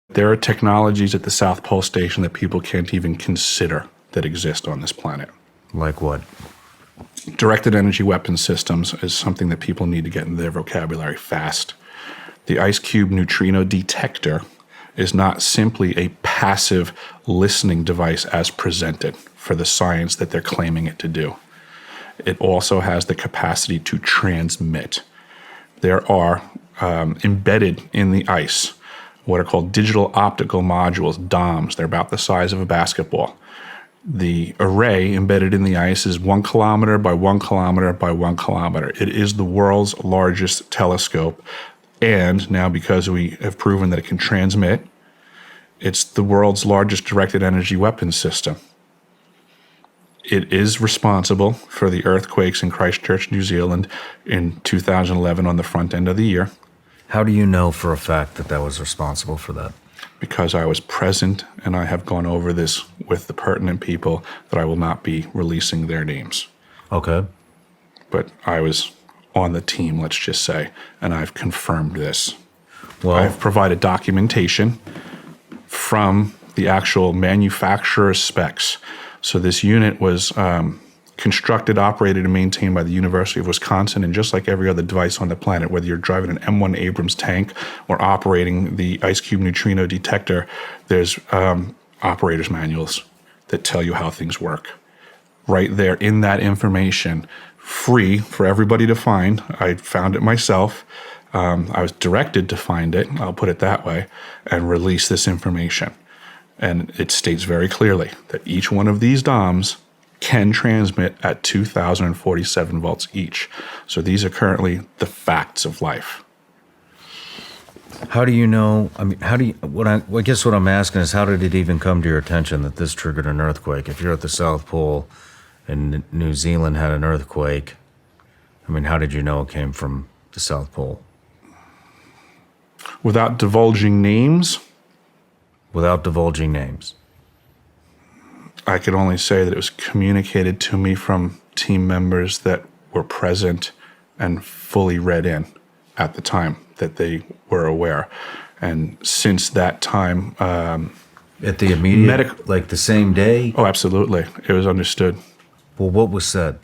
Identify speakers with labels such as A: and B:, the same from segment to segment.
A: There are technologies at the South Pole Station that people can't even consider that exist on this planet.
B: Like what?
A: Directed energy weapon systems is something that people need to get in their vocabulary fast. The ice cube neutrino detector is not simply a passive listening device as presented for the science that they're claiming it to do. It also has the capacity to transmit. There are embedded in the ice what are called digital optical modules, DOMs. They're about the size of a basketball. The array embedded in the ice is 1 kilometer by 1 kilometer by 1 kilometer. It is the world's largest telescope. And now, because we have proven that it can transmit, it's the world's largest directed energy weapons system. It is responsible for the earthquakes in Christchurch, New Zealand in 2011 on the front end of the year.
B: How do you know for a fact that that was responsible for that?
A: Because I was present and I have gone over this with the pertinent people that I will not be releasing their names.
B: Okay.
A: But I was on the team, let's just say, and I've confirmed this.
B: Well,
A: I've provided documentation from the actual manufacturer's specs. So this unit was constructed, operated, and maintained by the University of Wisconsin, and just like every other device on the planet, whether you're driving an M1 Abrams tank or operating the ice cube neutrino detector, there's operator's manuals that tell you how things work. Right there in that information, free for everybody to find. I found it myself. I was directed to find it, I'll put it that way, and release this information. And it states very clearly that each one of these DOMs can transmit at 2,047 volts each. So these are currently the facts of life.
B: how do you know? I mean, I guess what I'm asking is, how did it even come to your attention that this triggered an earthquake? If you're at the South Pole and New Zealand had an earthquake, I mean, how did you know it came from the South Pole?
A: Without divulging names,
B: Without divulging names.
A: I could only say that it was communicated to me from team members that were present and fully read in at the time that they were aware. And since that time,
B: At the immediate, like the same day?
A: oh, absolutely, it was understood
B: Well, what was said?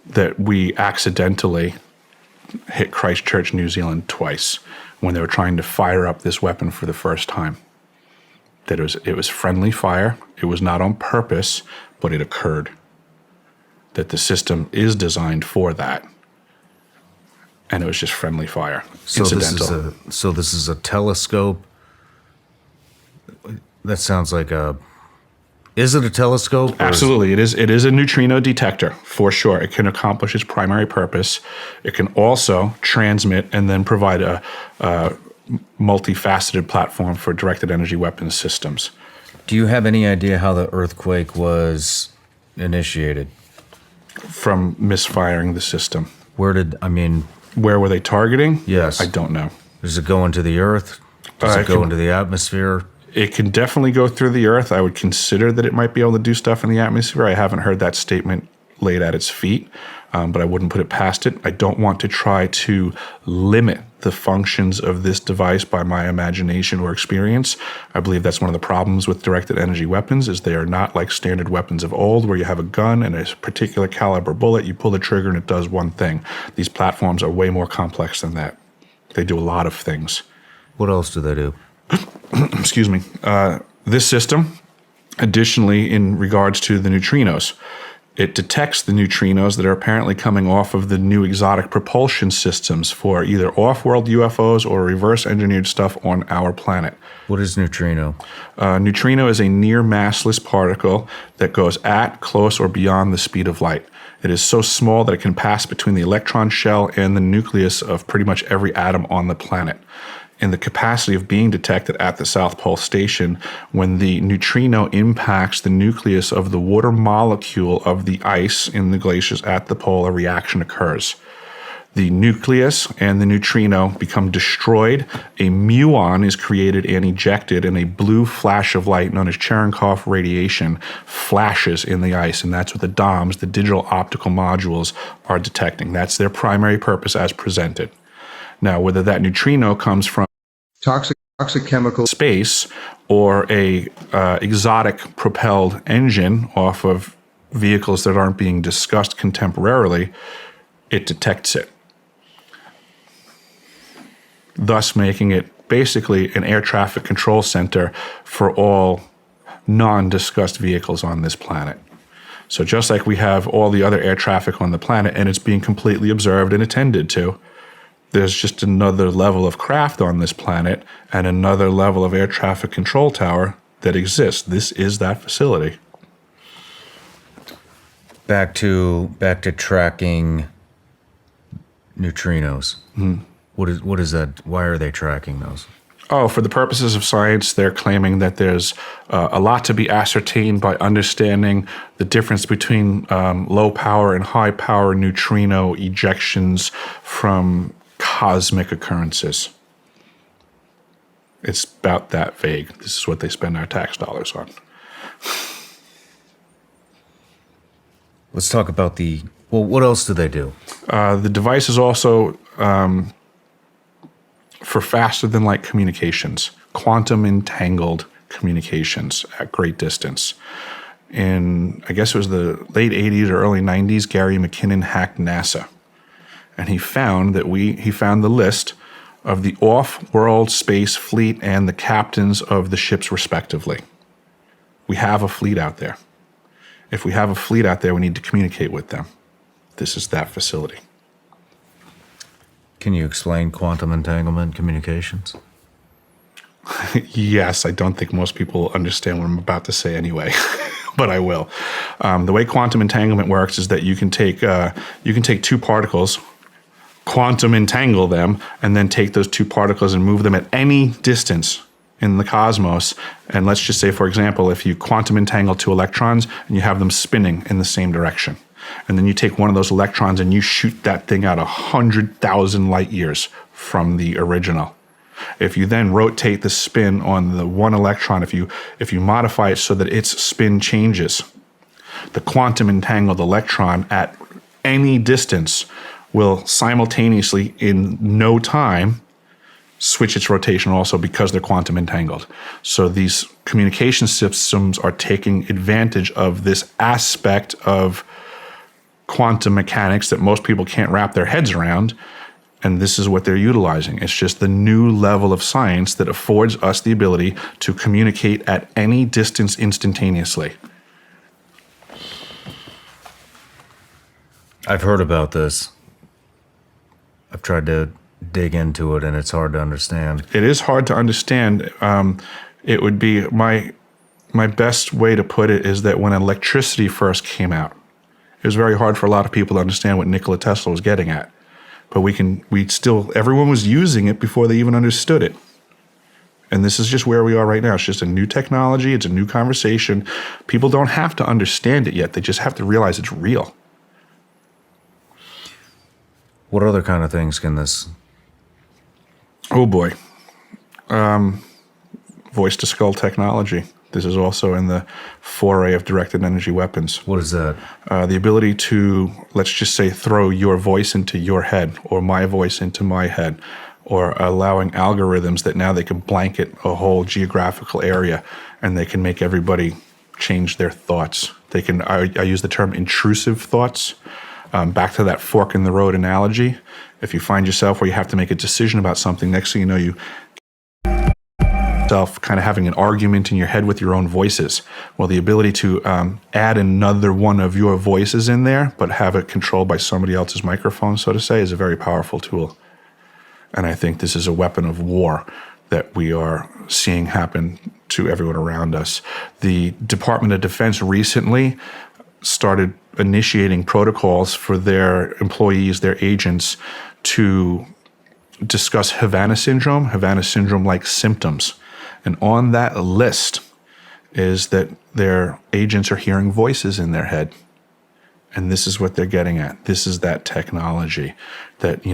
A: that we accidentally hit Christchurch, New Zealand twice when they were trying to fire up this weapon for the first time. That it was friendly fire. It was not on purpose, but it occurred. That the system is designed for that. And it was just friendly fire, incidental.
B: This is a telescope. That sounds like a. Is it a telescope?
A: Absolutely, it is a neutrino detector for sure. It can accomplish its primary purpose. It can also transmit and then provide a multifaceted platform for directed energy weapons systems.
B: Do you have any idea how the earthquake was initiated?
A: From misfiring the system.
B: Where
A: were they targeting?
B: Yes.
A: I don't know.
B: Does it go into the earth? Does it go into the atmosphere?
A: It can definitely go through the earth. I would consider that it might be able to do stuff in the atmosphere. I haven't heard that statement laid at its feet, but I wouldn't put it past it. I don't want to try to limit the functions of this device by my imagination or experience. I believe that's one of the problems with directed energy weapons is they are not like standard weapons of old where you have a gun and a particular caliber bullet, you pull the trigger and it does one thing. These platforms are way more complex than that. They do a lot of things.
B: What else do they do?
A: Excuse me. This system, additionally, in regards to the neutrinos, it detects the neutrinos that are apparently coming off of the new exotic propulsion systems for either off-world UFOs or reverse-engineered stuff on our planet.
B: What is neutrino?
A: Neutrino is a near massless particle that goes at, close, or beyond the speed of light. It is so small that it can pass between the electron shell and the nucleus of pretty much every atom on the planet. In the capacity of being detected at the South Pole Station, when the neutrino impacts the nucleus of the water molecule of the ice in the glaciers at the pole, a reaction occurs. The nucleus and the neutrino become destroyed. A muon is created and ejected, and a blue flash of light known as Cherenkov radiation flashes in the ice, and that's what the DOMs, the digital optical modules, are detecting. That's their primary purpose as presented. Now, whether that neutrino comes from
C: toxic toxic chemicals,
A: space, or a exotic propelled engine off of vehicles that aren't being discussed contemporarily, it detects it, thus making it basically an air traffic control center for all non-discussed vehicles on this planet. So just like we have all the other air traffic on the planet and it's being completely observed and attended to, there's just another level of craft on this planet and another level of air traffic control tower that exists. This is that facility.
B: Back to tracking neutrinos. What is that? Why are they tracking those?
A: Oh, for the purposes of science, they're claiming that there's a lot to be ascertained by understanding the difference between low power and high power neutrino ejections from cosmic occurrences. It's about that vague. This is what they spend our tax dollars on.
B: Let's talk about what else do they do?
A: The device is also for faster than light communications, quantum entangled communications at great distance. In, I guess it was the late 80s or early 90s, Gary McKinnon hacked NASA. And he found the list of the off-world space fleet and the captains of the ships respectively. We have a fleet out there. If we have a fleet out there, we need to communicate with them. This is that facility.
B: Can you explain quantum entanglement communications?
A: Yes, I don't think most people understand what I'm about to say anyway, but I will. The way quantum entanglement works is that you can take two particles, quantum entangle them, and then take those two particles and move them at any distance in the cosmos. And let's just say, for example, if you quantum entangle two electrons and you have them spinning in the same direction, and then you take one of those electrons and you shoot that thing out 100,000 light years from the original. If you then rotate the spin on the one electron, if you modify it so that its spin changes, the quantum entangled electron at any distance will simultaneously, in no time, switch its rotation also because they're quantum entangled. So these communication systems are taking advantage of this aspect of quantum mechanics that most people can't wrap their heads around, and this is what they're utilizing. It's just the new level of science that affords us the ability to communicate at any distance instantaneously.
B: I've heard about this. I've tried to dig into it, and it's hard to understand.
A: It is hard to understand. It would be my best way to put it is that when electricity first came out, it was very hard for a lot of people to understand what Nikola Tesla was getting at. But everyone was using it before they even understood it. And this is just where we are right now. It's just a new technology. It's a new conversation. People don't have to understand it yet. They just have to realize it's real.
B: What other kind of things can this?
A: Oh boy. Voice to skull technology. This is also in the foray of directed energy weapons.
B: What is that?
A: The ability to, let's just say, throw your voice into your head or my voice into my head, or allowing algorithms that now they can blanket a whole geographical area and they can make everybody change their thoughts. They can, I use the term intrusive thoughts. Back to that fork in the road analogy. If you find yourself where you have to make a decision about something, next thing you know, you kind of having an argument in your head with your own voices. Well, the ability to add another one of your voices in there, but have it controlled by somebody else's microphone, so to say, is a very powerful tool. And I think this is a weapon of war that we are seeing happen to everyone around us. The Department of Defense recently started initiating protocols for their employees, their agents, to discuss Havana syndrome-like symptoms. And on that list is that their agents are hearing voices in their head. And this is what they're getting at. This is that technology that,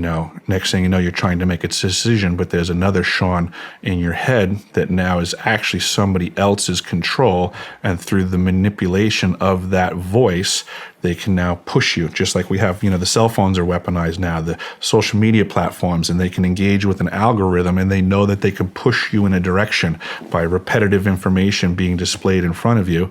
A: next thing you know, you're trying to make a decision, but there's another Sean in your head that now is actually somebody else's control. And through the manipulation of that voice, they can now push you, just like we have, the cell phones are weaponized now, the social media platforms, and they can engage with an algorithm, and they know that they can push you in a direction by repetitive information being displayed in front of you.